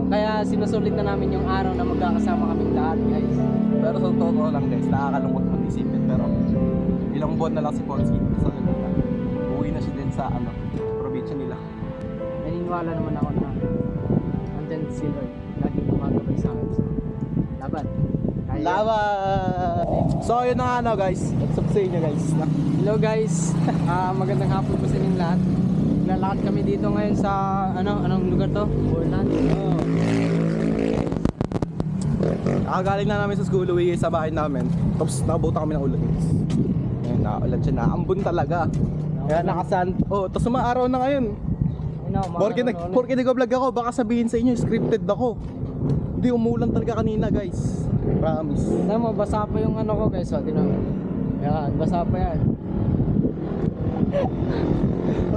Kaya sinusulit na namin yung araw na magkakasama kaming lahat, guys. Pero sa totoo lang guys, nakakalungkot mong isipin. Pero ilang buwan na lang si Ponzi sa Laguna. Uwi na siya din sa probinsya nila. Naniniwala naman ako na andyan si Lord. Laging gumagabay sa akin sa laban. Kaya, So yun na nga guys. What's up sa inyo guys? hello guys. Magandang hapon po sa inyong lahat. Lalakad kami dito ngayon sa anong lugar to? Orland. Nakagaling na namin sa school, uwi sa bahay namin. Tapos nakabuta kami ng ulan guys. Ayun, nakaulan siya, naambun talaga. Kaya nakasand. Tapos araw na ngayon. Porke nag-vlog ako, baka sabihin sa inyo, scripted ako. Hindi, umulan talaga kanina guys. Promise. Alam mo, basa pa yung ko guys. O, tinan mo. Yan, basa pa yan.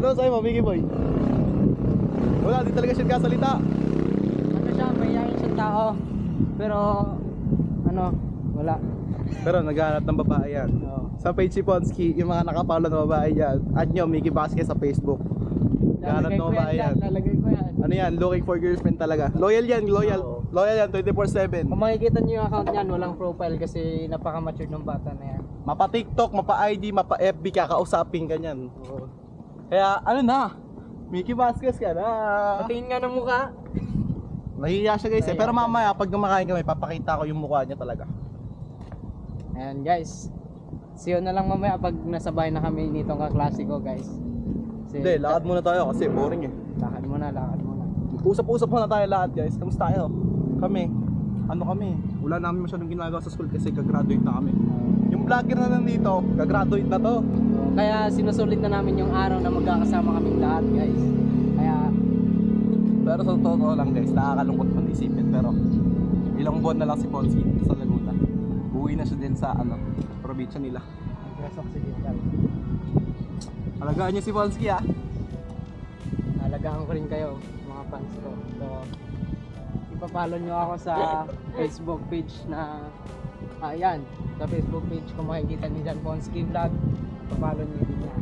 Ano sa'yo mo, Mickey Boy? Wala, di talaga siya kasalita. Ano siya, mayayain siyang tao. Pero, wala. Pero naghahanap ng babae yan. Oo. Sa page si Ponsky, yung mga nakapalo na babae yan. Add nyo, Mickey Vasquez sa Facebook. Naghahanap ng babae yan. Lalagay ko yan. Ano yan, looking for girlfriend talaga. Loyal yan, loyal. Oo. Loyal yan, 24/7. Kung makikita nyo yung account niyan, walang profile kasi napaka-mature ng bata na yan. Mapa TikTok, mapa ID, mapa FB, kakausapin ka niyan. Oo. Kaya ano na, Mickey Vasquez ka na. Patingin nga ng mukha. Nahihiya siya guys Nahihiya Pero siya. mamaya pag kumakain kami, papakita ko yung mukha niya talaga. Ayan guys. See you na lang mamaya pag nasa bahay na kami nitong kaklase ko guys. Hindi, lakad muna tayo kasi boring eh. Lakad muna. Usap-usap muna tayo lahat guys. Kamusta tayo? Kami. Ano kami? Wala namin masyadong ginagawa sa school kasi gagraduate na kami. Yung vlogger na nandito, gagraduate na to. Kaya sinusulit na namin yung araw na magkakasama kaming lahat guys. Kaya Pero sa totoo lang guys, nakakalungkot mong isipin. Pero ilang buwan na lang si Ponzi sa Laguna. Uwi na siya din sa probinsya nila. nag-resok si Digital. Alagaan niyo si Ponzi ah. Alagaan ko rin kayo mga fans ko. So ipapollow nyo ako sa Facebook page na ayan, sa Facebook page kung makikita niyo dyan Ponsky Vlog, ipapollow nyo din yan.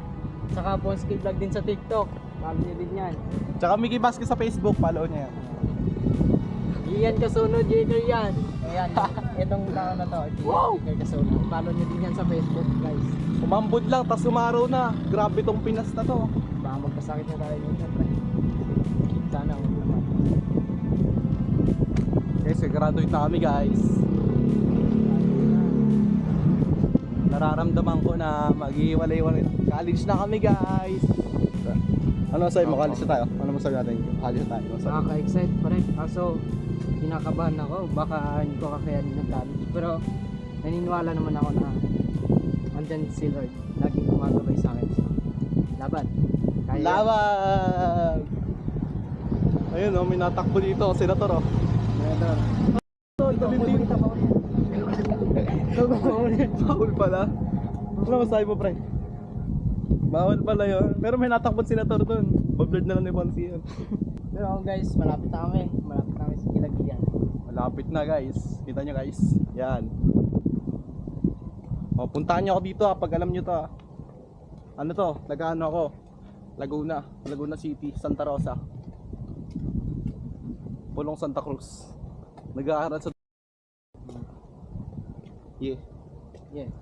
Saka Ponsky Vlog din sa TikTok, follow nyo din yan. Tsaka Mickey Vasquez sa Facebook, follow niya yan. Iyan kasunod, Jaker yan. Ayan, itong tao na to, Wow! Jaker kasunod. Follow nyo din yan sa Facebook guys. Umambod lang, tas umaraw na. Grabe tong Pinas na to. Baka magkasakit na tayo nyo syempre. Sana huwag naman. Guys, graduate na kami guys. Nararamdaman ko na mag-iwalay-walay. College na kami guys. Ano sa'yo mo? College na tayo? Ano masabi natin? College na tayo. Nakaka-excite pa rin. Kaso, kinakabahan ako. Baka hindi ko kakayanin ng college. Pero, naniniwala naman ako na andyan si Lord. Laging gumagabay sa akin sa laban. Kaya, Laban! Ayun oh, may natakbo dito. Senator oh. Senator. Ito din. Bawal pala. Ano masabi mo pre? Bawal pala yun. Pero may natakbong senator doon. Bablard na lang ni Ponzi yun. Pero guys, malapit na kami. Malapit na kami sa Kilagian. Malapit na guys. Kita nyo guys. Yan. O, puntahan nyo ako dito pag alam nyo to ah. Ano to? Nag-ano ako? Laguna. Laguna City. Santa Rosa. Pulong Santa Cruz. Nag-aaral sa... Yeah. Yeah.